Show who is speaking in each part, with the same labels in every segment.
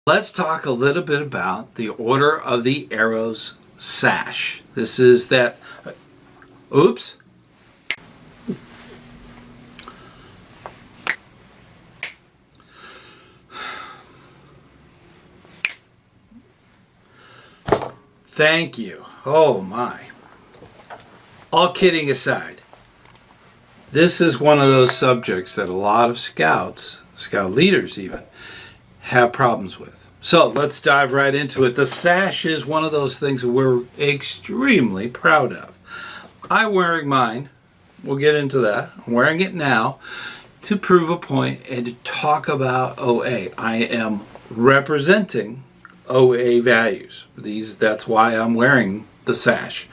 Speaker 1: Let's talk a little bit about the order of the arrow's sash. This is that, oops. Thank you. Oh my. All kidding aside, this is one of those subjects that a lot of scouts, scout leaders even, have problems with. So let's dive right into it. The sash is one of those things that we're extremely proud of. I'm wearing mine. We'll get into that. I'm wearing it now to prove a point and to talk about OA. I am representing OA values. That's why I'm wearing the sash.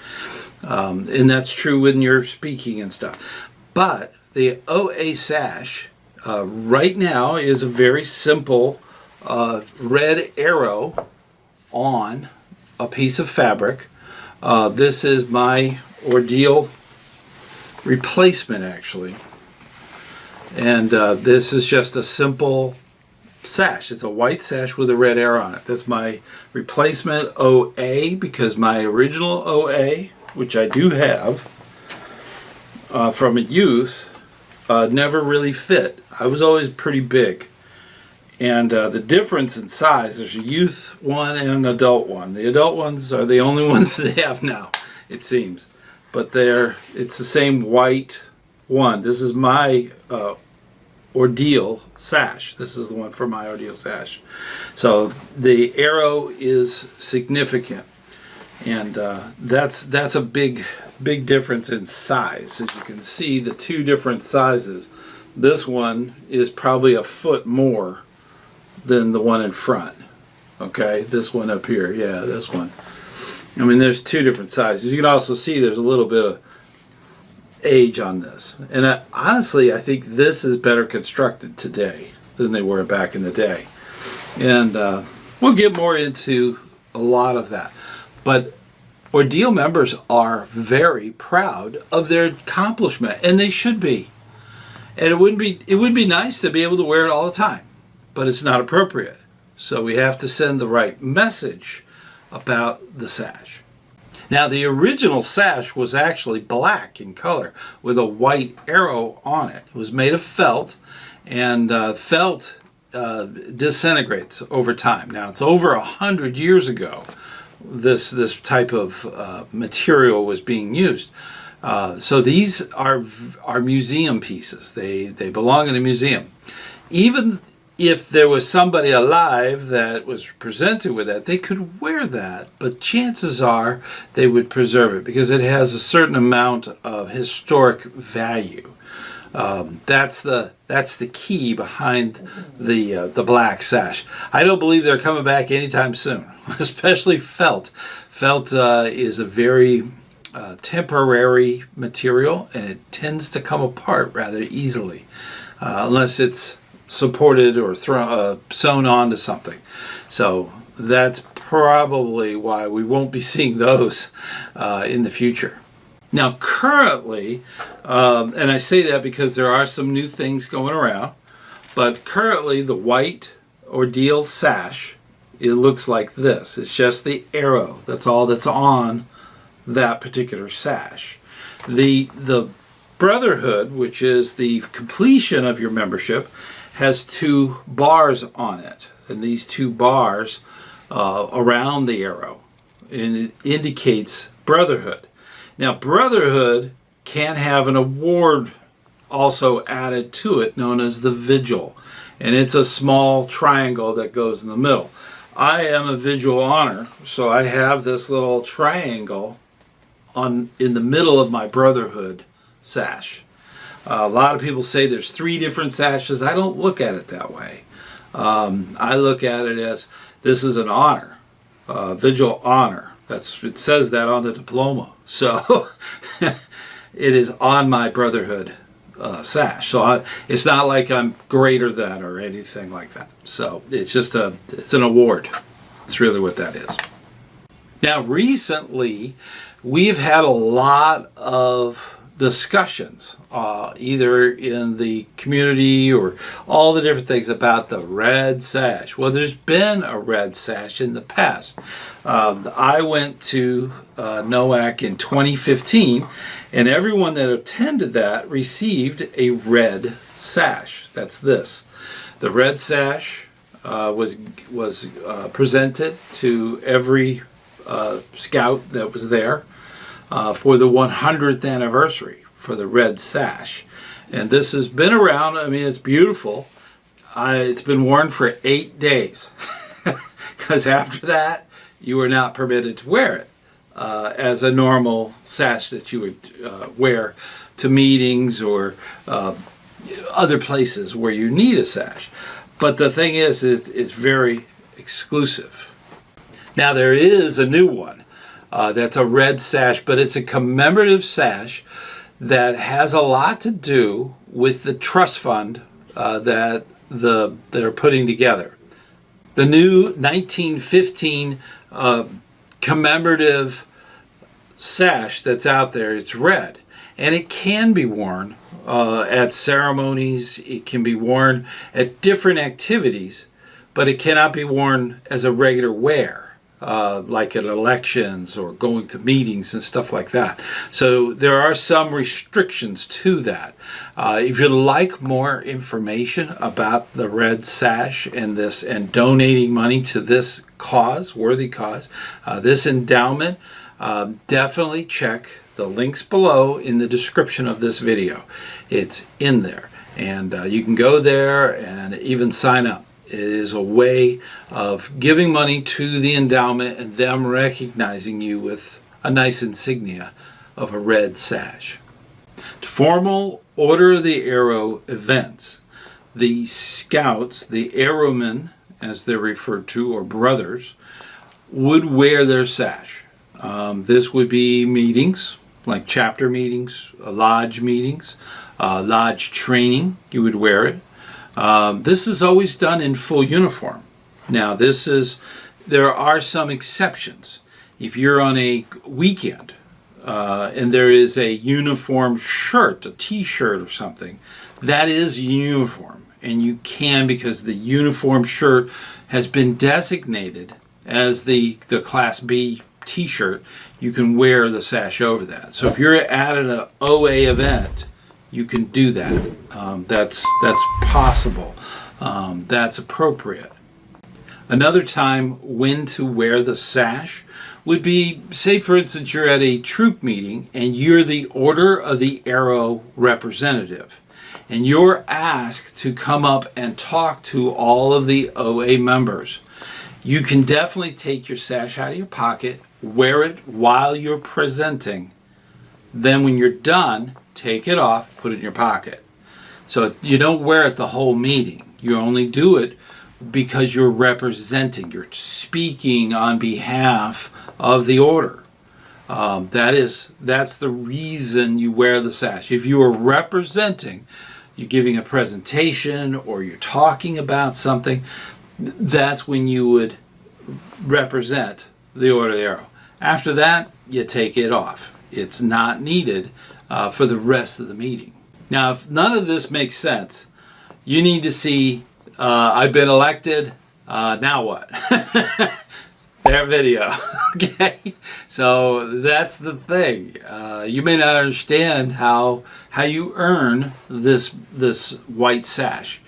Speaker 1: And that's true when you're speaking and stuff. But the OA sash right now is a very simple red arrow on a piece of fabric. This is my Ordeal replacement, actually. And this is just a simple sash. It's a white sash with a red arrow on it. That's my replacement OA, because my original OA, which I do have from a youth, never really fit. I was always pretty big. And the difference in size, there's a youth one and an adult one. The adult ones are the only ones they have now, it seems. But it's the same white one. This is my Ordeal sash. This is the one for my Ordeal sash. So the arrow is significant. And that's a big difference in size. As you can see, the two different sizes. This one is probably a foot more than the one in front. Okay, this one up here, yeah, this one. I mean, there's two different sizes. You can also see there's a little bit of age on this. And honestly, I think this is better constructed today than they were back in the day. And we'll get more into a lot of that. But Ordeal members are very proud of their accomplishment, and they should be. And it would be nice to be able to wear it all the time, but it's not appropriate. So we have to send the right message about the sash. Now, the original sash was actually black in color with a white arrow on it. It was made of felt, and felt disintegrates over time. Now, it's over 100 years ago this type of material was being used. So these are museum pieces. They belong in a museum. Even if there was somebody alive that was presented with that, they could wear that, but chances are they would preserve it because it has a certain amount of historic value. That's the key behind the black sash. I don't believe they're coming back anytime soon, especially felt. Felt is a very temporary material, and it tends to come apart rather easily unless it's supported or sewn onto something. So that's probably why we won't be seeing those in the future. Now currently, and I say that because there are some new things going around, but currently the white Ordeal sash, it looks like this. It's just the arrow. That's all that's on that particular sash. The Brotherhood, which is the completion of your membership, has two bars on it, and these two bars around the arrow, and it indicates Brotherhood. Now, Brotherhood can have an award also added to it known as the Vigil, and it's a small triangle that goes in the middle. I am a Vigil Honor, so I have this little triangle in the middle of my Brotherhood sash. A lot of people say there's three different sashes. I don't look at it that way. I look at it as this is an honor, Vigil Honor. It says that on the diploma. So it is on my Brotherhood sash. So it's not like I'm greater than or anything like that. So it's just it's an award. That's really what that is. Now recently, we've had a lot of discussions, either in the community or all the different things about the red sash. Well, there's been a red sash in the past. I went to NOAC in 2015, and everyone that attended that received a red sash. That's this. The red sash was presented to every scout that was there for the 100th anniversary for the red sash. And this has been around. I mean, it's beautiful. It's been worn for 8 days because after that you are not permitted to wear it as a normal sash that you would wear to meetings or other places where you need a sash. But the thing is, it's very exclusive. Now there is a new one that's a red sash, but it's a commemorative sash that has a lot to do with the trust fund that they're putting together. The new 1915 commemorative sash that's out there, it's red, and it can be worn at ceremonies. It can be worn at different activities, but it cannot be worn as a regular wear. Like at elections or going to meetings and stuff like that. So there are some restrictions to that. If you'd like more information about the red sash and this and donating money to this cause, worthy cause, this endowment, definitely check the links below in the description of this video. It's in there, and you can go there and even sign up. It is a way of giving money to the endowment and them recognizing you with a nice insignia of a red sash. Formal Order of the Arrow events. The scouts, the arrowmen as they're referred to, or brothers, would wear their sash. This would be meetings, like chapter meetings, lodge meetings, lodge training, you would wear it. This is always done in full uniform. Now, there are some exceptions. If you're on a weekend and there is a uniform shirt, a t-shirt or something, that is uniform. And you can, because the uniform shirt has been designated as the Class B t-shirt, you can wear the sash over that. So if you're at an OA event, you can do that. That's possible. That's appropriate. Another time when to wear the sash would be, say for instance, you're at a troop meeting and you're the Order of the Arrow representative, and you're asked to come up and talk to all of the OA members. You can definitely take your sash out of your pocket, wear it while you're presenting. Then when you're done, take it off, put it in your pocket. So you don't wear it the whole meeting. You only do it because you're representing. You're speaking on behalf of the order. That's the reason you wear the sash. If you are representing, you're giving a presentation or you're talking about something, that's when you would represent the Order of the Arrow. After that, you take it off. It's not needed for the rest of the meeting. Now, if none of this makes sense, you need to see I've been elected, now what? Their video. Okay? So that's the thing. You may not understand how you earn this white sash.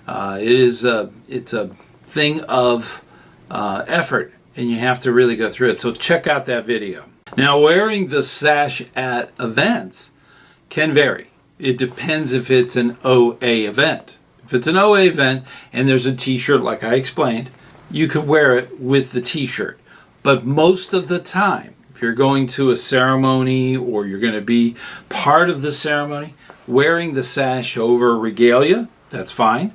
Speaker 1: It's a thing of effort, and you have to really go through it. So check out that video. Now, wearing the sash at events can vary. It depends if it's an OA event. If it's an OA event and there's a t-shirt like I explained, you could wear it with the t-shirt. But most of the time, if you're going to a ceremony or you're going to be part of the ceremony, wearing the sash over regalia, that's fine.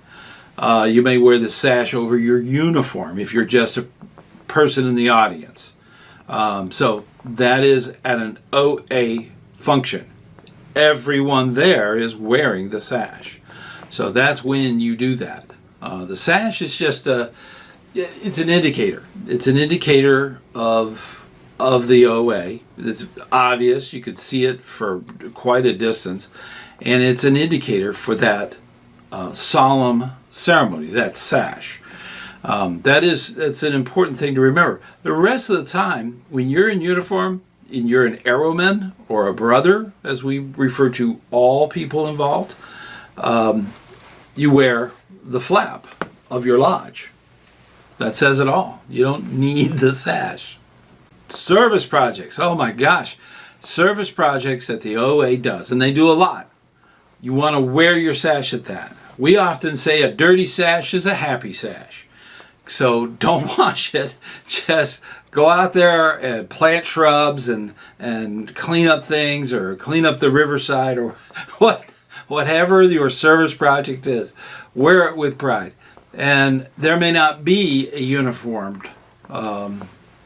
Speaker 1: You may wear the sash over your uniform if you're just a person in the audience. So that is at an OA function. Everyone there is wearing the sash. So that's when you do that. The sash is just it's an indicator. It's an indicator of of the OA. It's obvious. You could see it for quite a distance. And it's an indicator for that solemn ceremony, that sash. That's an important thing to remember. The rest of the time, when you're in uniform, and you're an arrowman or a brother, as we refer to all people involved, you wear the flap of your lodge. That says it all. You don't need the sash. Service projects. Oh my gosh. Service projects that the OA does, and they do a lot. You want to wear your sash at that. We often say a dirty sash is a happy sash. So don't wash it. Just go out there and plant shrubs and clean up things, or clean up the riverside, or whatever your service project is. Wear it with pride. And there may not be a uniformed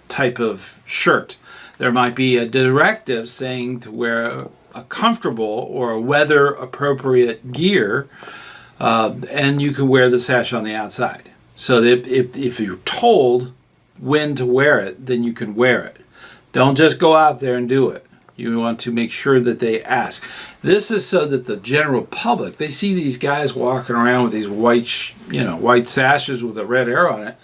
Speaker 1: type of shirt. There might be a directive saying to wear a comfortable or a weather appropriate gear, and you can wear the sash on the outside. So that if you're told when to wear it, then you can wear it. Don't just go out there and do it. You want to make sure that they ask. This is so that the general public, they see these guys walking around with these white sashes with a red arrow on it,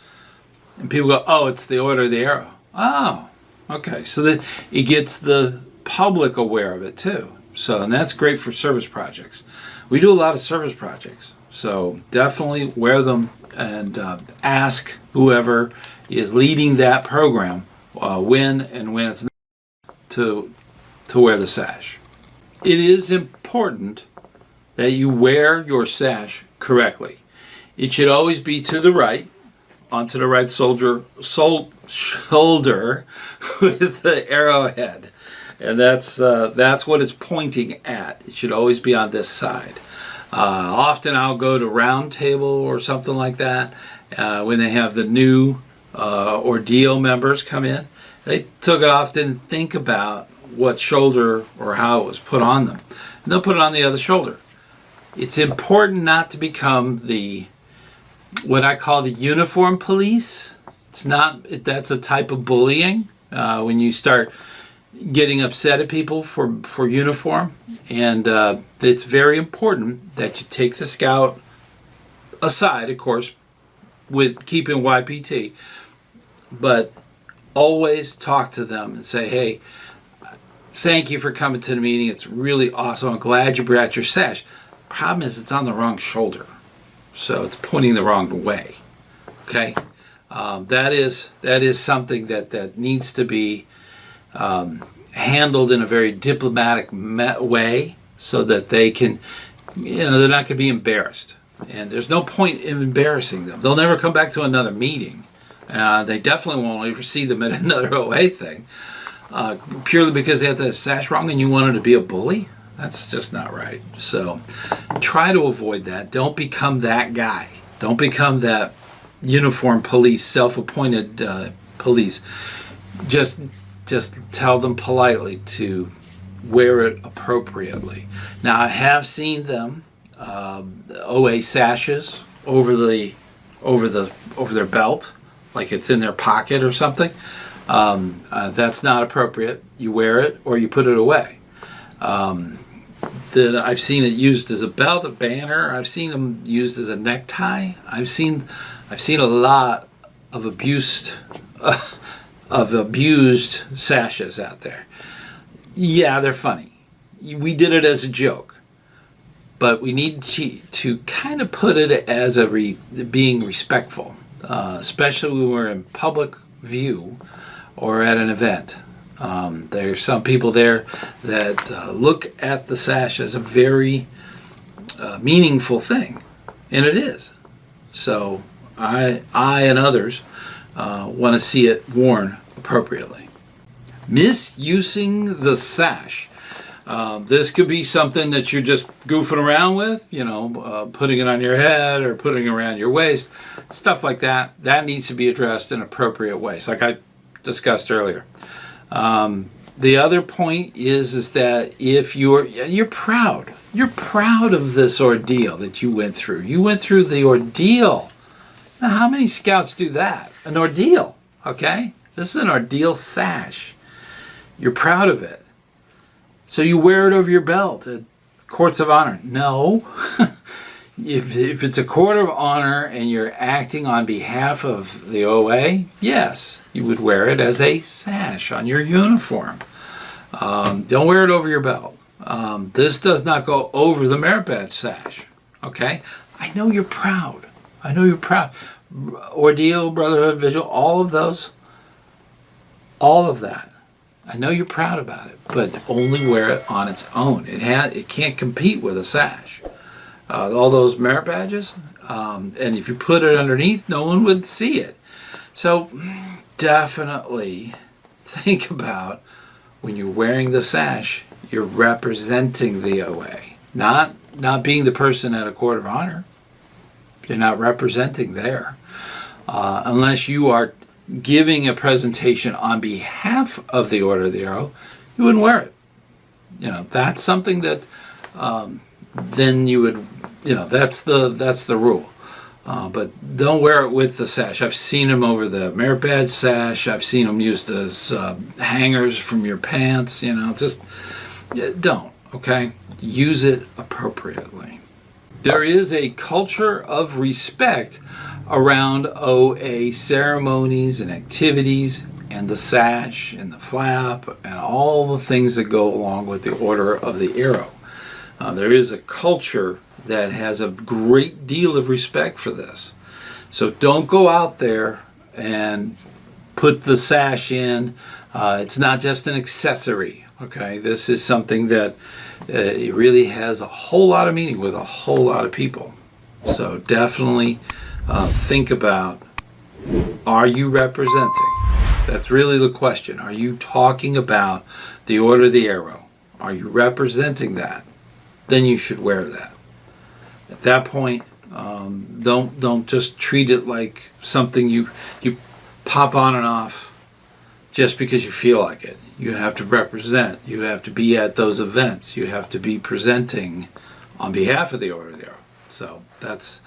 Speaker 1: and people go, "Oh, it's the Order of the Arrow." Oh, okay. So that it gets the public aware of it too. So, and that's great for service projects. We do a lot of service projects, so definitely wear them and ask whoever is leading that program when it's to wear the sash. It is important that you wear your sash correctly. It should always be to the right, onto the right shoulder with the arrowhead. And that's what it's pointing at. It should always be on this side. Often I'll go to round table or something like that when they have the new ordeal members come in. They took it off, didn't think about what shoulder or how it was put on them. And they'll put it on the other shoulder. It's important not to become what I call the uniform police. That's a type of bullying when you start getting upset at people for uniform. And it's very important that you take the scout aside, of course, with keeping YPT, but always talk to them and say, "Hey, thank you for coming to the meeting. It's really awesome. I'm glad you brought your sash. Problem is, it's on the wrong shoulder, so it's pointing the wrong way." Okay, that is something that needs to be handled in a very diplomatic way, so that they can, they're not going to be embarrassed. And there's no point in embarrassing them. They'll never come back to another meeting. They definitely won't ever see them at another OA thing. Purely because they had the sash wrong and you wanted to be a bully? That's just not right. So try to avoid that. Don't become that guy. Don't become that uniform police, self-appointed police. Just tell them politely to wear it appropriately. Now, I have seen them OA sashes over their belt, like it's in their pocket or something. That's not appropriate. You wear it or you put it away. I've seen it used as a belt, a banner. I've seen them used as a necktie. I've seen a lot of abused sashes out there. Yeah, they're funny. We did it as a joke, but we need to kind of put it as being respectful, especially when we're in public view or at an event. There's some people there that look at the sash as a very meaningful thing, and it is. So I and others want to see it worn appropriately. Misusing the sash. This could be something that you're just goofing around with, putting it on your head or putting it around your waist, stuff like that. That needs to be addressed in appropriate ways, like I discussed earlier. The other point is that if you're proud of this ordeal that you went through. You went through the ordeal. Now, how many scouts do that? An ordeal, okay? This is an ordeal sash. You're proud of it. So you wear it over your belt at courts of honor. No. If it's a court of honor and you're acting on behalf of the OA, yes, you would wear it as a sash on your uniform. Don't wear it over your belt. This does not go over the merit badge sash. Okay? I know you're proud. I know you're proud. Ordeal, Brotherhood, Vigil, all of those. All of that. I know you're proud about it, but only wear it on its own. It can't compete with a sash. All those merit badges, and if you put it underneath, no one would see it. So definitely think about when you're wearing the sash, you're representing the OA, not being the person at a court of honor. You're not representing there, unless you are giving a presentation on behalf of the Order of the Arrow. You wouldn't wear it. That's something that then you would. That's the rule. But don't wear it with the sash. I've seen them over the merit badge sash. I've seen them used as hangers from your pants. Just don't. Okay, use it appropriately. There is a culture of respect around OA ceremonies and activities, and the sash and the flap and all the things that go along with the Order of the Arrow. There is a culture that has a great deal of respect for this. So don't go out there and put the sash in. It's not just an accessory. Okay, this is something that it really has a whole lot of meaning with a whole lot of people. So definitely think about, are you representing? That's really the question. Are you talking about the Order of the Arrow? Are you representing that? Then you should wear that. At that point, don't just treat it like something you pop on and off just because you feel like it. You have to represent. You have to be at those events. You have to be presenting on behalf of the Order of the Arrow. So that's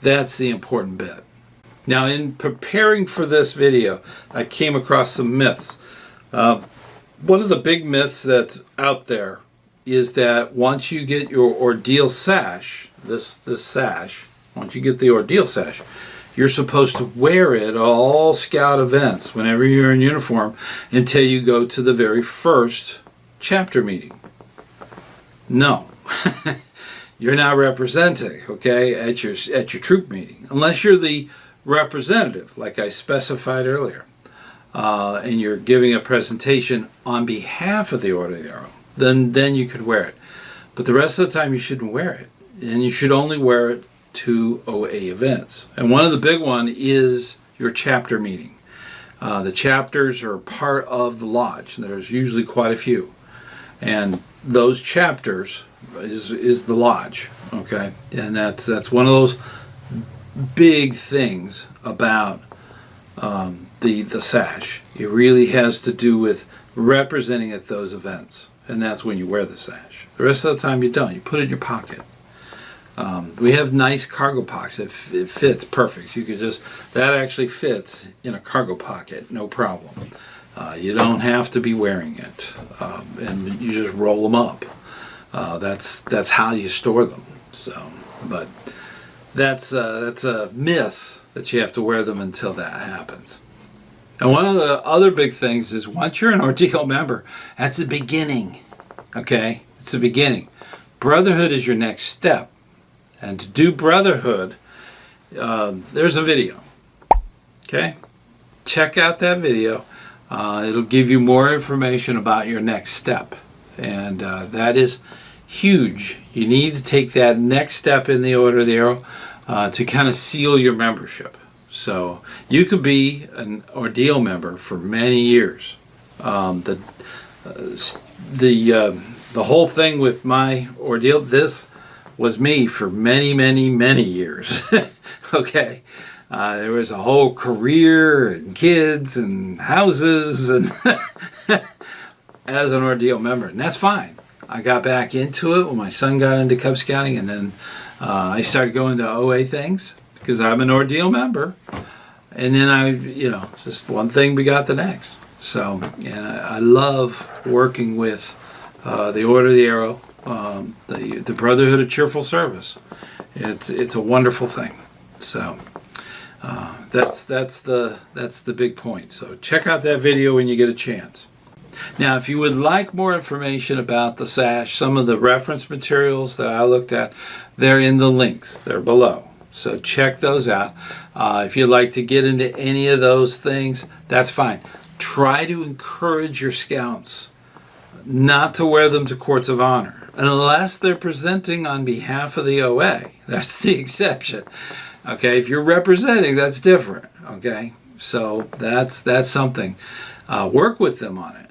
Speaker 1: the important bit. Now, in preparing for this video, I came across some myths. One of the big myths that's out there is that once you get your ordeal sash, this sash, once you get the ordeal sash, you're supposed to wear it at all scout events whenever you're in uniform until you go to the very first chapter meeting. No. You're not representing, okay, at your troop meeting, unless you're the representative, like I specified earlier, and you're giving a presentation on behalf of the Order of the Arrow. Then you could wear it. But the rest of the time you shouldn't wear it. And you should only wear it to OA events. And one of the big one is your chapter meeting. The chapters are part of the lodge. There's usually quite a few. And those chapters is the lodge. Okay? And that's one of those big things about the sash. It really has to do with representing at those events. And that's when you wear the sash. The rest of the time you don't. You put it in your pocket. We have nice cargo pockets. It fits perfect. You could that actually fits in a cargo pocket, no problem. You don't have to be wearing it. And you just roll them up. That's how you store them. So, but that's a myth that you have to wear them until that happens. And one of the other big things is once you're an ordeal member, that's the beginning. Okay? It's the beginning. Brotherhood is your next step. And to do Brotherhood, there's a video. Okay? Check out that video. It'll give you more information about your next step. And that is huge. You need to take that next step in the Order of the Arrow to kind of seal your membership. So you could be an ordeal member for many years. The whole thing with my ordeal, this was me for many, many, many years. Okay, there was a whole career and kids and houses and as an ordeal member, and that's fine. I got back into it when my son got into Cub Scouting, and then I started going to OA things because I'm an ordeal member. And then just one thing begot the next. So, and I love working with the Order of the Arrow, the Brotherhood of Cheerful Service. It's a wonderful thing. So that's the big point. So check out that video when you get a chance. Now, if you would like more information about the Sash, some of the reference materials that I looked at, they're in the links. They're below. So check those out. If you'd like to get into any of those things, that's fine. Try to encourage your scouts not to wear them to courts of honor unless they're presenting on behalf of the OA. That's the exception. Okay, if you're representing, that's different. Okay, so that's something. Work with them on it.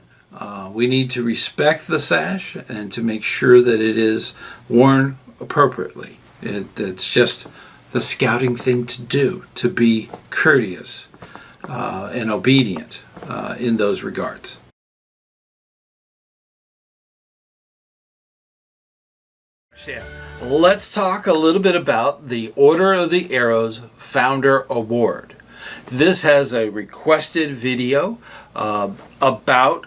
Speaker 1: We need to respect the sash and to make sure that it is worn appropriately. It's just the scouting thing to do, to be courteous and obedient in those regards. Let's talk a little bit about the Order of the Arrow's Founder Award. This has a requested video about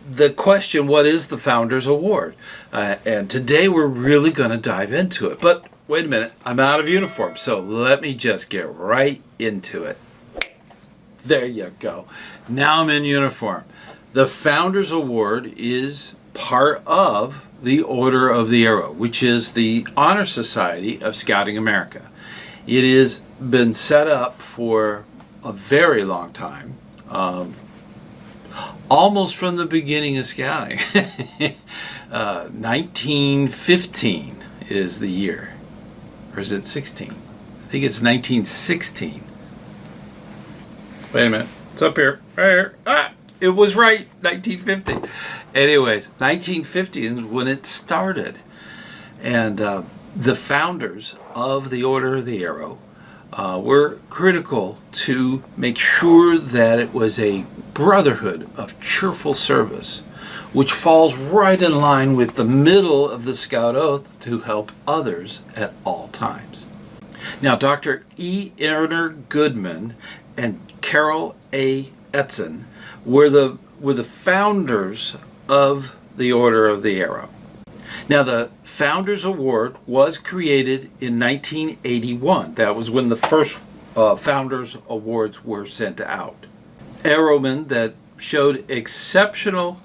Speaker 1: the question, what is the Founders Award? And today we're really going to dive into it. But wait a minute, I'm out of uniform, so let me just get right into it. There you go. Now I'm in uniform. The Founders Award is part of the Order of the Arrow, which is the Honor Society of Scouting America. It has been set up for a very long time, almost from the beginning of scouting. 1915 is the year. Or is it 16? I think it's 1916. Wait a minute. It's up here. Right here. It was right. 1950. Anyways, 1950 is when it started. And the founders of the Order of the Arrow were critical to make sure that it was a brotherhood of cheerful service, which falls right in line with the middle of the Scout Oath to help others at all times. Now, Dr. E. Erner Goodman and Carol A. Etzen were the founders of the Order of the Arrow. Now, the Founders Award was created in 1981. That was when the first Founders Awards were sent out. Arrowmen that showed exceptional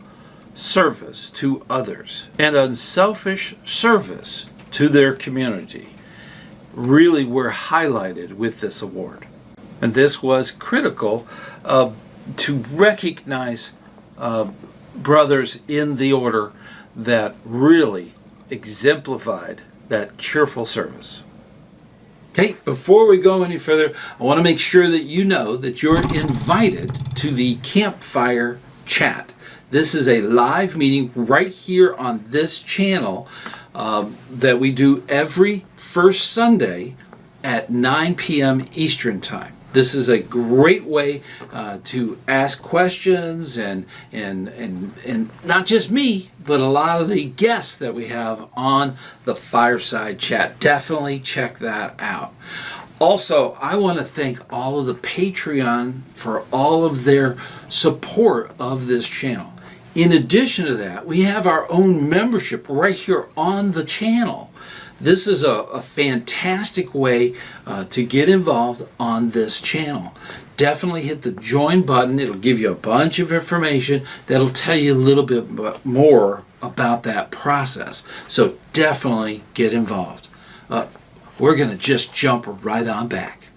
Speaker 1: service to others and unselfish service to their community really were highlighted with this award. And this was critical to recognize brothers in the order that really exemplified that cheerful service. Okay, before we go any further, I want to make sure that you know that you're invited to the campfire chat. This is a live meeting right here on this channel that we do every first Sunday at 9 p.m. Eastern Time. This is a great way to ask questions and not just me, but a lot of the guests that we have on the Fireside Chat. Definitely check that out. Also, I want to thank all of the Patreon for all of their support of this channel. In addition to that, we have our own membership right here on the channel. This is a fantastic way to get involved on this channel. Definitely hit the join button. It'll give you a bunch of information that'll tell you a little bit more about that process. So definitely get involved. We're going to just jump right on back.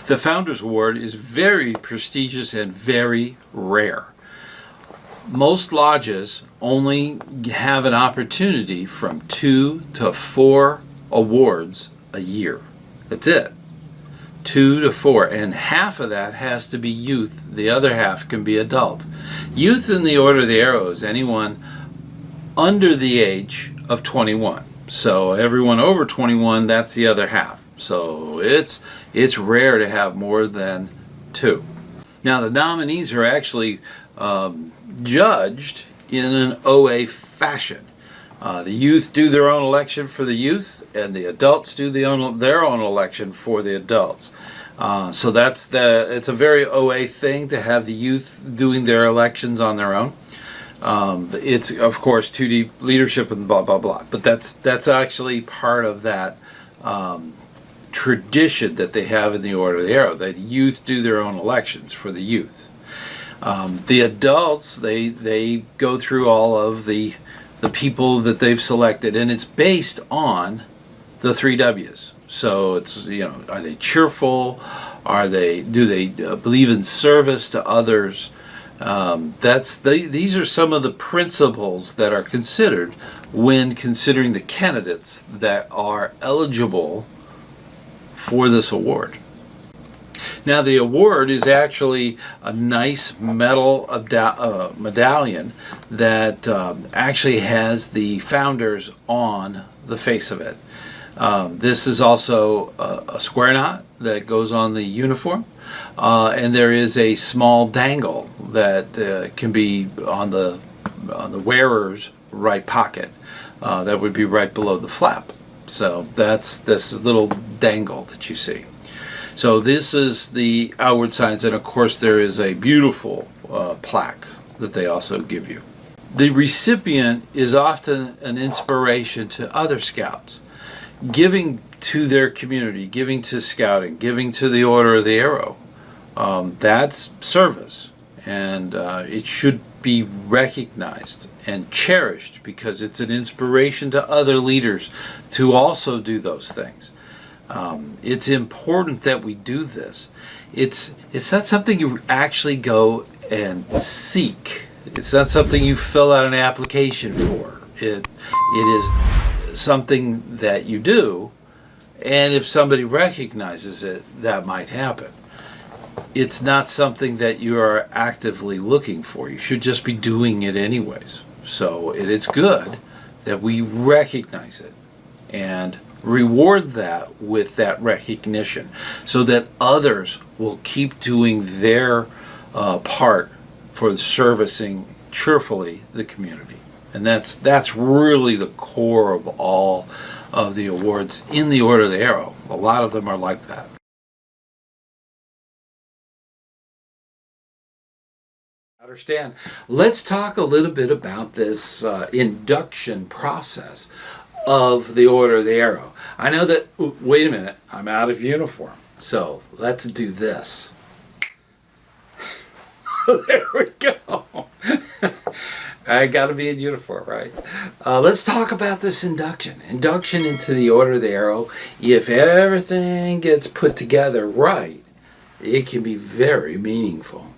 Speaker 1: The Founders Award is very prestigious and very rare. Most lodges only have an opportunity from 2 to 4 awards a year. That's it. 2 to 4, and half of that has to be youth. The other half can be adult. Youth in the Order of the Arrow is anyone under the age of 21. So everyone over 21, that's the other half. So it's rare to have more than 2. Now the nominees are actually judged in an OA fashion. The youth do their own election for the youth, and the adults do their own election for the adults. So it's a very OA thing to have the youth doing their elections on their own. It's of course 2D leadership and blah blah blah, but that's actually part of that tradition that they have in the Order of the Arrow. That youth do their own elections for the youth. The adults they go through all of the people that they've selected, and it's based on the 3 W's. So it's, are they cheerful? Do they believe in service to others? These are some of the principles that are considered when considering the candidates that are eligible for this award. Now the award is actually a nice metal medallion that actually has the founders on the face of it. This is also a square knot that goes on the uniform, and there is a small dangle that can be on the wearer's right pocket. That would be right below the flap. So that's this little dangle that you see. So this is the outward signs, and of course there is a beautiful plaque that they also give you. The recipient is often an inspiration to other scouts, giving to their community, giving to scouting, giving to the Order of the Arrow. That's service, and it should be recognized and cherished because it's an inspiration to other leaders to also do those things. It's important that we do this. It's not something you actually go and seek. It's not something you fill out an application for. It is something that you do, and if somebody recognizes it, that might happen. It's not something that you are actively looking for. You should just be doing it anyways. So it's good that we recognize it and reward that with that recognition so that others will keep doing their part for servicing cheerfully the community. And that's really the core of all of the awards in the Order of the Arrow. A lot of them are like that. ScouterStan. Let's talk a little bit about this induction process of the Order of the Arrow. I know that, wait a minute, I'm out of uniform. So let's do this. There we go. I got to be in uniform, right? Let's talk about this induction. Induction into the Order of the Arrow. If everything gets put together right, it can be very meaningful.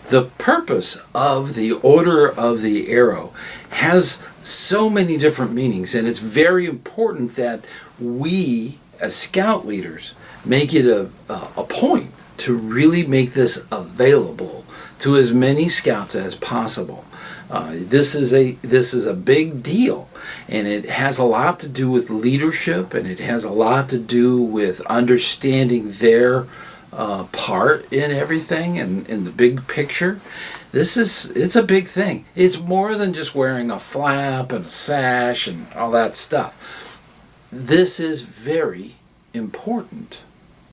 Speaker 1: The purpose of the Order of the Arrow has so many different meanings, and it's very important that we, as scout leaders, make it a point to really make this available to as many scouts as possible. This is a big deal, and it has a lot to do with leadership, and it has a lot to do with understanding their part in everything and in the big picture. It's a big thing. It's more than just wearing a flap and a sash and all that stuff. This is very important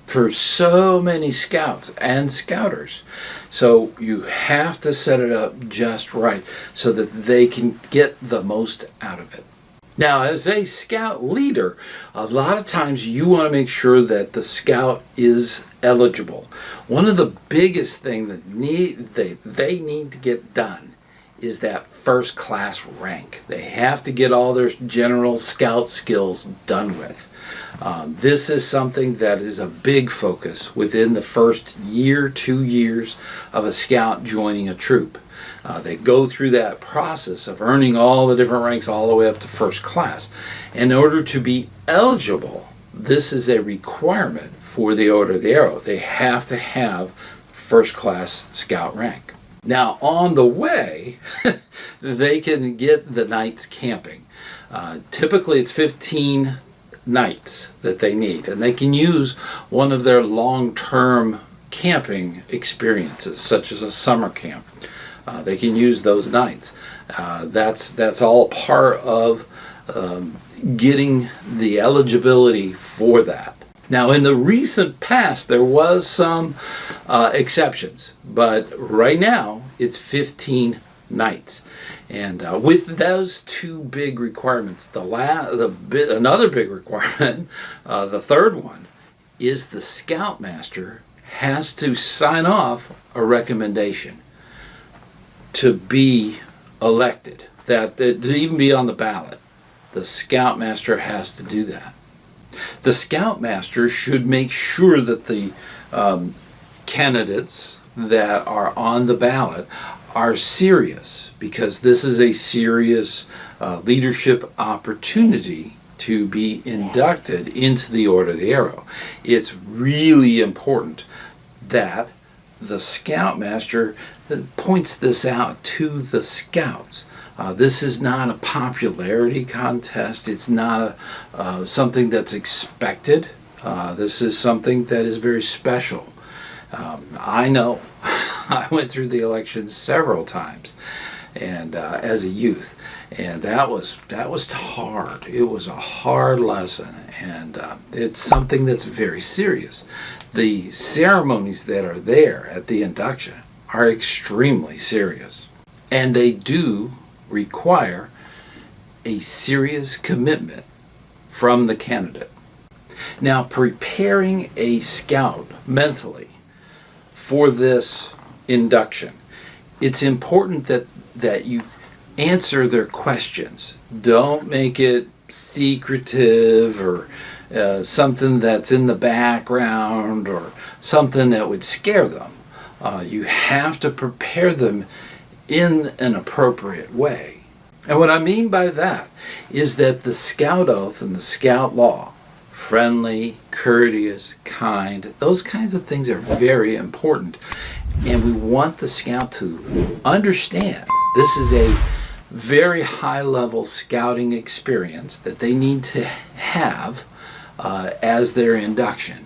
Speaker 1: for so many scouts and scouters. So you have to set it up just right so that they can get the most out of it. Now, as a scout leader, a lot of times you want to make sure that the scout is eligible. One of the biggest things that they need to get done is that first class rank. They have to get all their general scout skills done with. This is something that is a big focus within the first year, 2 years of a scout joining a troop. They go through that process of earning all the different ranks all the way up to first class. In order to be eligible, this is a requirement for the Order of the Arrow. They have to have first class scout rank. Now, on the way, they can get the nights camping. Typically, it's 15 nights that they need, and they can use one of their long-term camping experiences, such as a summer camp. They can use those nights. That's all part of getting the eligibility for that. Now, in the recent past, there was some exceptions, but right now it's 15 nights. And with those two big requirements, another big requirement, the third one, is the Scoutmaster has to sign off a recommendation to be elected, that to even be on the ballot. The Scoutmaster has to do that. The Scoutmaster should make sure that the candidates that are on the ballot are serious, because this is a serious leadership opportunity to be inducted into the Order of the Arrow. It's really important that the Scoutmaster points this out to the Scouts. This is not a popularity contest. It's not something that's expected. This is something that is very special. I know I went through the election several times, and as a youth, and that was hard. It was a hard lesson, and it's something that's very serious. The ceremonies that are there at the induction are extremely serious, and they do require a serious commitment from the candidate. Now, preparing a scout mentally for this induction, it's important that you answer their questions. Don't make it secretive or something that's in the background or something that would scare them. You have to prepare them in an appropriate way. And what I mean by that is that the Scout Oath and the Scout Law, friendly, courteous, kind, those kinds of things are very important. And we want the Scout to understand this is a very high-level scouting experience that they need to have as their induction.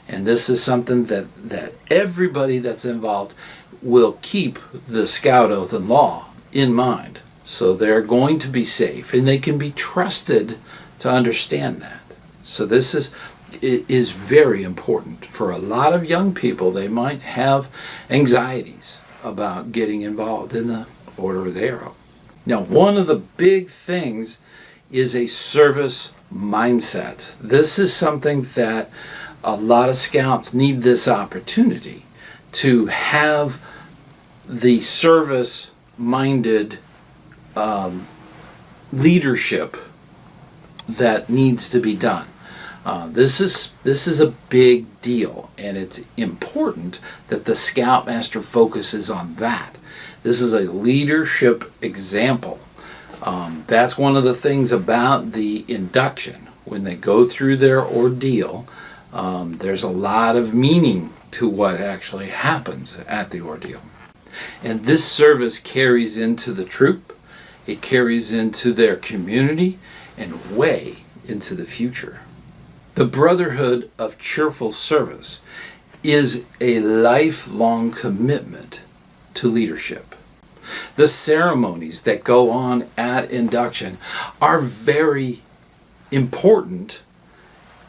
Speaker 1: And this is something that everybody that's involved will keep the Scout Oath and Law in mind. So they're going to be safe, and they can be trusted to understand that. So this is very important. For a lot of young people, they might have anxieties about getting involved in the Order of the Arrow. Now, one of the big things is a service mindset. This is something that a lot of scouts need, this opportunity to have the service-minded leadership that needs to be done. This is a big deal, and it's important that the Scoutmaster focuses on that. This is a leadership example. That's one of the things about the induction. When they go through their ordeal, there's a lot of meaning to what actually happens at the ordeal. And this service carries into the troop, it carries into their community, and way into the future. The Brotherhood of Cheerful Service is a lifelong commitment to leadership. The ceremonies that go on at induction are very important,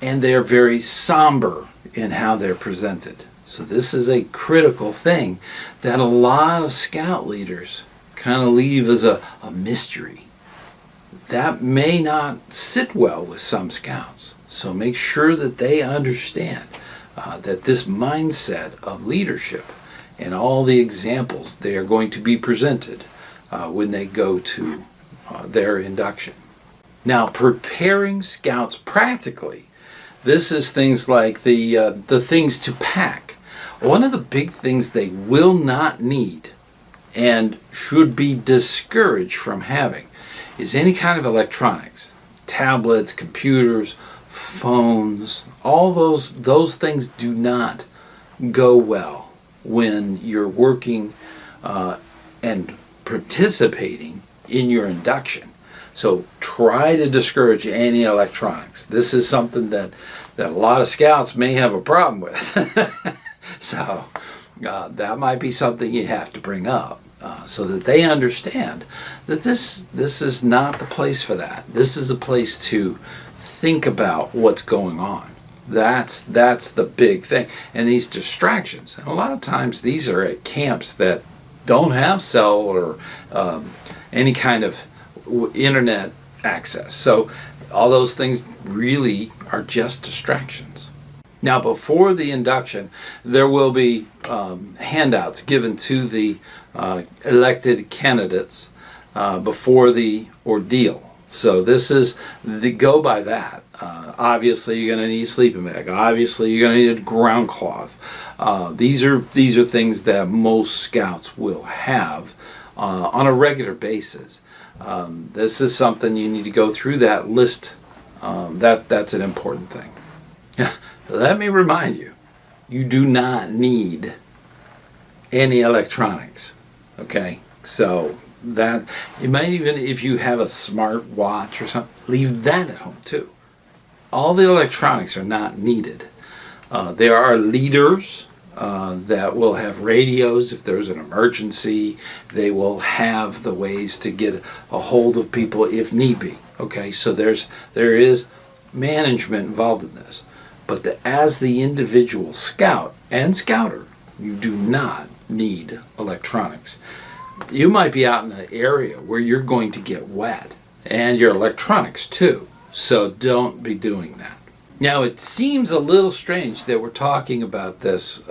Speaker 1: and they're very somber in how they're presented. So this is a critical thing that a lot of scout leaders kind of leave as a mystery. That may not sit well with some scouts. So make sure that they understand that this mindset of leadership and all the examples they are going to be presented when they go to their induction. Now, preparing scouts practically, this is things like the things to pack. One of the big things they will not need and should be discouraged from having is any kind of electronics, tablets, computers, phones. All those things do not go well when you're working and participating in your induction. So try to discourage any electronics. This is something that a lot of scouts may have a problem with. So that might be something you have to bring up so that they understand that this is not the place for that. This is a place to think about what's going on. That's the big thing. And these distractions, and a lot of times these are at camps that don't have cell or any kind of internet access. So all those things really are just distractions. Now, before the induction, there will be handouts given to the elected candidates before the ordeal. So this is go by that. Obviously, you're going to need a sleeping bag. Obviously, you're going to need a ground cloth. These are things that most scouts will have on a regular basis. This is something you need to go through that list. That's an important thing. Let me remind you, you do not need any electronics. Okay, so that you might even, if you have a smart watch or something, leave that at home too. All the electronics are not needed. There are leaders that will have radios if there's an emergency. They will have the ways to get a hold of people if need be. Okay, so there is management involved in this. But as the individual scout and scouter, you do not need electronics. You might be out in an area where you're going to get wet, and your electronics too. So don't be doing that. Now, it seems a little strange that we're talking about this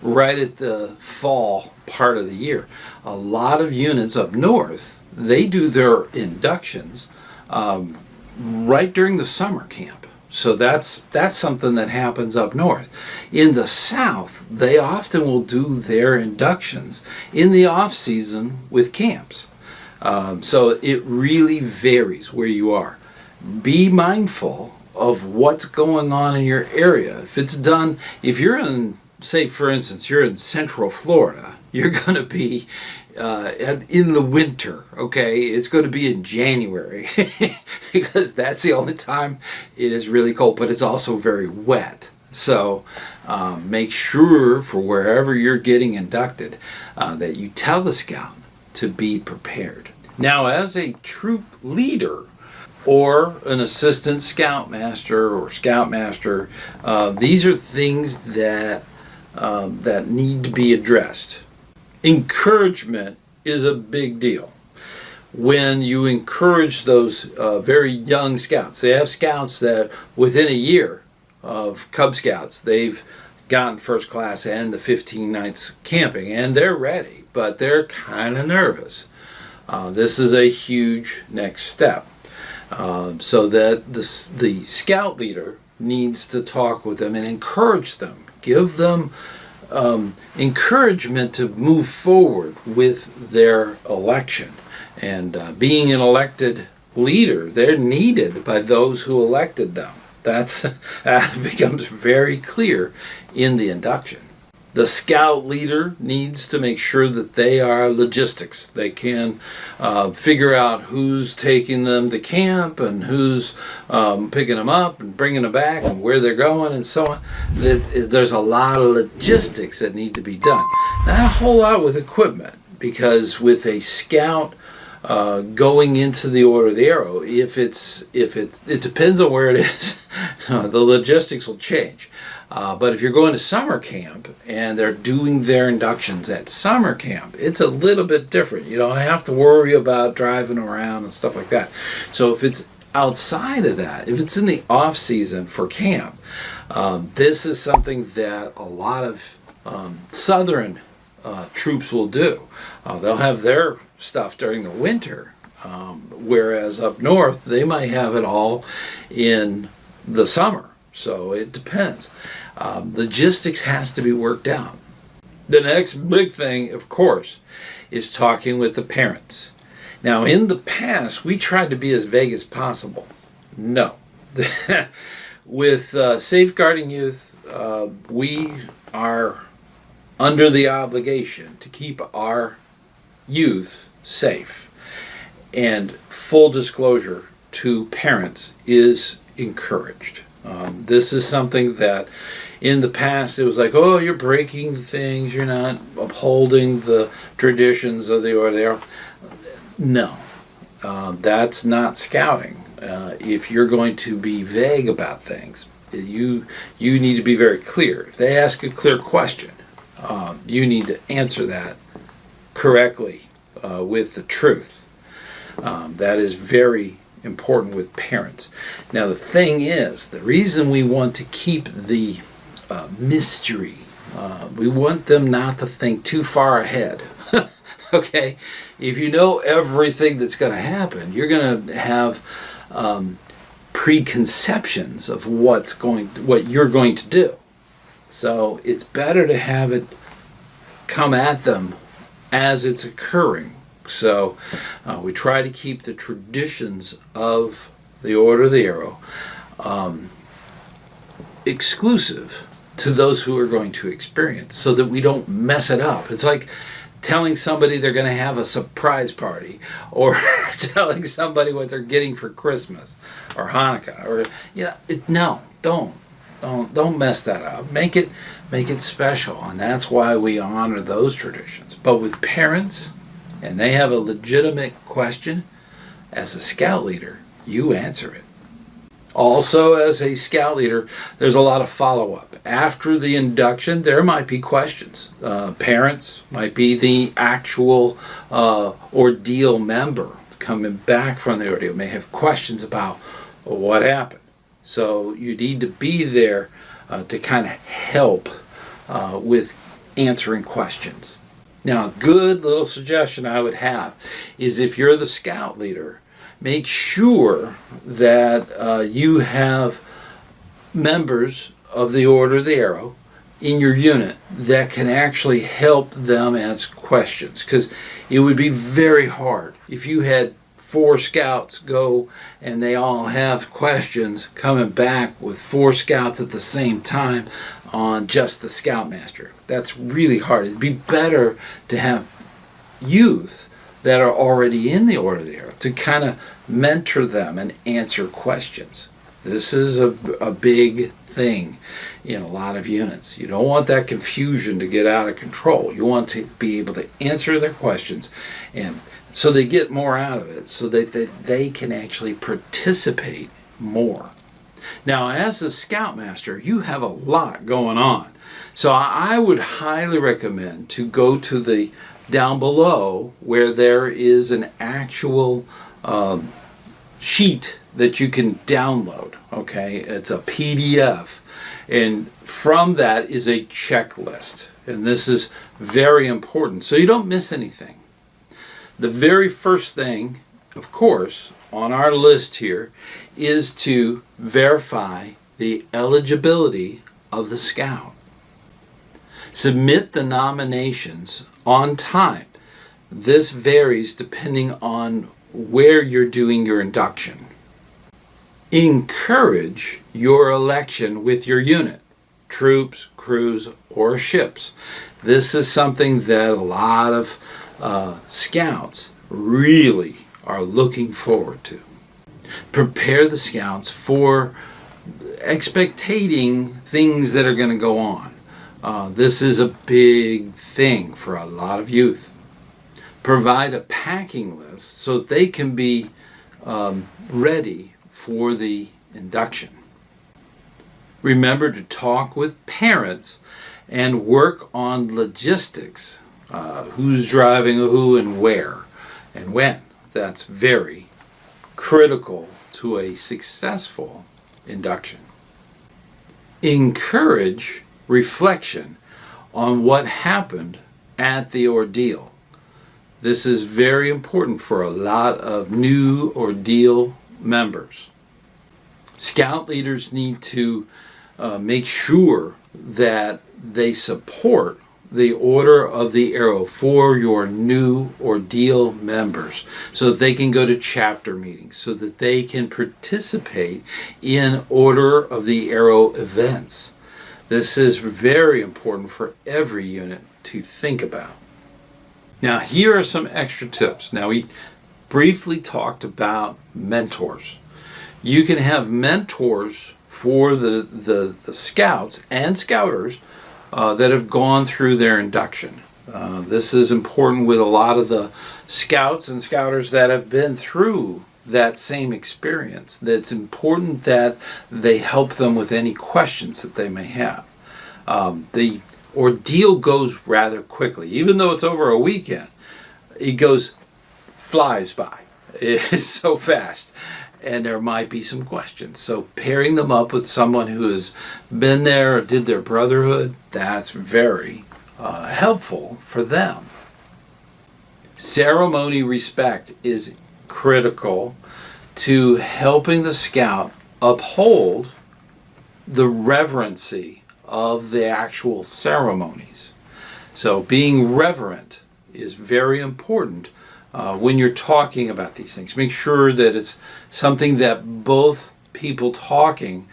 Speaker 1: right at the fall part of the year. A lot of units up north, they do their inductions right during the summer camp. So that's something that happens up north. In the south, they often will do their inductions in the off season with camps. So it really varies where you are. Be mindful of what's going on in your area. If you're in, say for instance, you're in Central Florida, you're going to be in the winter, okay? It's going to be in January because that's the only time it is really cold, but it's also very wet. So make sure for wherever you're getting inducted that you tell the scout to be prepared. Now, as a troop leader or an assistant scoutmaster or scoutmaster, these are things that need to be addressed. Encouragement is a big deal. When you encourage those very young scouts, they have scouts that within a year of Cub Scouts, they've gotten first class and the 15 nights camping, and they're ready, but they're kind of nervous. This is a huge next step. So that the scout leader needs to talk with them and encourage them, give them encouragement to move forward with their election. And being an elected leader, they're needed by those who elected them. That becomes very clear in the induction. The scout leader needs to make sure that they are logistics. They can figure out who's taking them to camp and who's picking them up and bringing them back and where they're going and so on. There's a lot of logistics that need to be done. Not a whole lot with equipment, because with a scout going into the Order of the Arrow, it depends on where it is. The logistics will change. But if you're going to summer camp and they're doing their inductions at summer camp, it's a little bit different. You don't have to worry about driving around and stuff like that. So if it's outside of that, if it's in the off season for camp, this is something that a lot of southern troops will do. They'll have their stuff during the winter, whereas up north they might have it all in the summer. So it depends. Logistics has to be worked out. The next big thing, of course, is talking with the parents. Now, in the past, we tried to be as vague as possible. No. With safeguarding youth, we are under the obligation to keep our youth safe. And full disclosure to parents is encouraged. This is something that in the past it was like, oh, you're breaking things, you're not upholding the traditions of the Order of the Arrow. No, that's not scouting. If you're going to be vague about things, you need to be very clear. If they ask a clear question, you need to answer that correctly with the truth. That is very important with parents. Now the thing is, the reason we want to keep the mystery, we want them not to think too far ahead. Okay, if you know everything that's going to happen, you're going to have preconceptions of what you're going to do. So it's better to have it come at them as it's occurring. So we try to keep the traditions of the Order of the Arrow exclusive to those who are going to experience, so that we don't mess it up. It's like telling somebody they're going to have a surprise party, or telling somebody what they're getting for Christmas or Hanukkah, or no, don't mess that up. Make it special, and that's why we honor those traditions. But with parents, and they have a legitimate question, as a scout leader, you answer it. Also, as a scout leader, there's a lot of follow-up. After the induction, there might be questions. Parents might be the actual ordeal member coming back from the ordeal, may have questions about what happened. So you need to be there to kind of help with answering questions. Now, a good little suggestion I would have is, if you're the scout leader, make sure that you have members of the Order of the Arrow in your unit that can actually help them ask questions, because it would be very hard if you had 4 scouts go and they all have questions, coming back with 4 scouts at the same time on just the scoutmaster. That's really hard. It'd be better to have youth that are already in the Order of the Arrow to kind of mentor them and answer questions. This is a big thing in a lot of units. You don't want that confusion to get out of control. You want to be able to answer their questions, and so they get more out of it, so that they can actually participate more. Now, as a scoutmaster, you have a lot going on. So I would highly recommend to go to the down below, where there is an actual sheet that you can download. Okay, it's a PDF, and from that is a checklist, and this is very important so you don't miss anything. The very first thing, of course, on our list here is to verify the eligibility of the scout. Submit the nominations on time. This varies depending on where you're doing your induction. Encourage your election with your unit, troops, crews, or ships. This is something that a lot of scouts really are looking forward to. Prepare the scouts for expecting things that are going to go on. This is a big thing for a lot of youth. Provide a packing list so that they can be ready for the induction. Remember to talk with parents and work on logistics. Who's driving who and where and when. That's very critical to a successful induction. Encourage reflection on what happened at the ordeal. This is very important for a lot of new ordeal members. Scout leaders need to make sure that they support the Order of the Arrow for your new ordeal members, so that they can go to chapter meetings, so that they can participate in Order of the Arrow events. This is very important for every unit to think about. Now, here are some extra tips. Now, we briefly talked about mentors. You can have mentors for the scouts and scouters that have gone through their induction. This is important with a lot of the scouts and scouters that have been through that same experience. It's important that they help them with any questions that they may have. The ordeal goes rather quickly. Even though it's over a weekend, it flies by. It's so fast. And there might be some questions. So pairing them up with someone who has been there or did their brotherhood, that's very helpful for them. Ceremony respect is critical to helping the scout uphold the reverency of the actual ceremonies. So being reverent is very important when you're talking about these things. Make sure that it's something that both people talking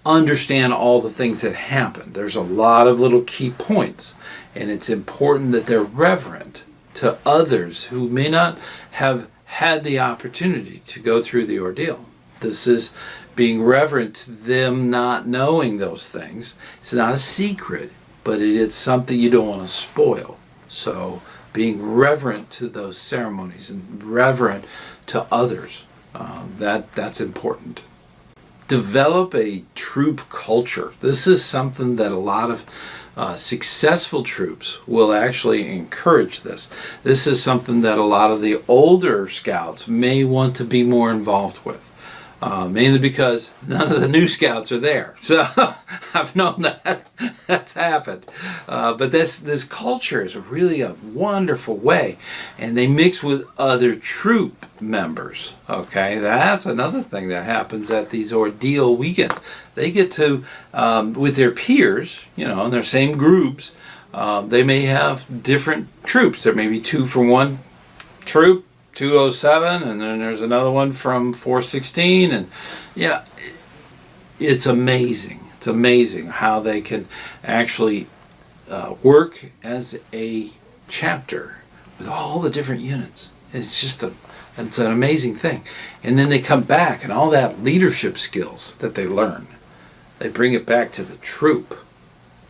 Speaker 1: understand all the things that happen. There's a lot of little key points, and it's important that they're reverent to others who may not have had the opportunity to go through the ordeal. This is being reverent to them not knowing those things. It's not a secret, but it is something you don't want to spoil. So being reverent to those ceremonies and reverent to others, that's important. Develop a troop culture. This is something that a lot of successful troops will actually encourage this. This is something that a lot of the older scouts may want to be more involved with. Mainly because none of the new scouts are there. So I've known that that's happened. But this culture is really a wonderful way. And they mix with other troop members. Okay, that's another thing that happens at these ordeal weekends. They get to, with their peers, in their same groups, they may have different troops. There may be two from one troop, 207, and then there's another one from 416, and it's amazing. It's amazing how they can actually work as a chapter with all the different units. It's an amazing thing. And then they come back, and all that leadership skills that they learn, they bring it back to the troop.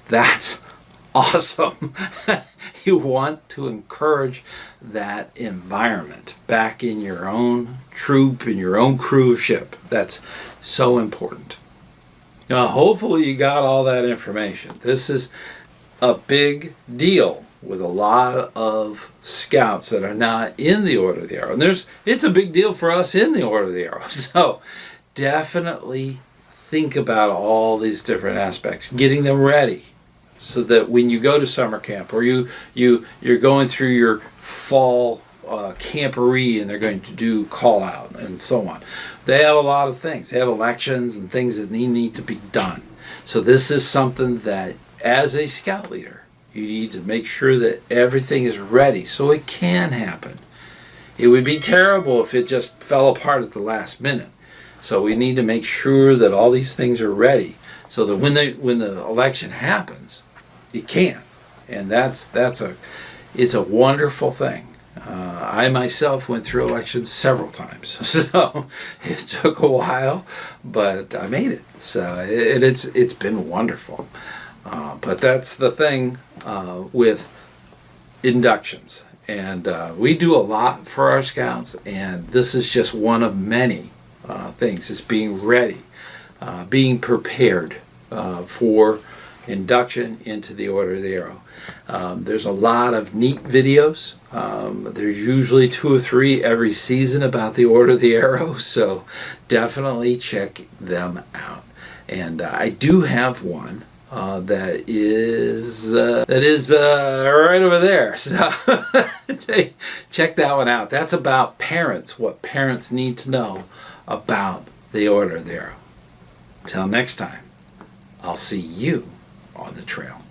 Speaker 1: That's awesome. You want to encourage that environment back in your own troop, in your own cruise ship. That's so important. Now, hopefully you got all that information. This is a big deal with a lot of scouts that are not in the Order of the Arrow. And it's a big deal for us in the Order of the Arrow. So definitely think about all these different aspects, getting them ready, so that when you go to summer camp or you're going through your fall camporee and they're going to do call out and so on, they have a lot of things. They have elections and things that need to be done. So this is something that, as a scout leader, you need to make sure that everything is ready so it can happen. It would be terrible if it just fell apart at the last minute. So we need to make sure that all these things are ready so that when the election happens, it can. And it's a wonderful thing. I myself went through elections several times, so it took a while, but I made it. So it's been wonderful. But that's the thing with inductions, and we do a lot for our scouts, and this is just one of many things. It's being ready, being prepared for induction into the Order of the Arrow. There's a lot of neat videos. There's usually 2 or 3 every season about the Order of the Arrow, so definitely check them out. And I do have one that is right over there. So check that one out. That's about parents, what parents need to know about the Order of the Arrow. Till next time, I'll see you on the trail.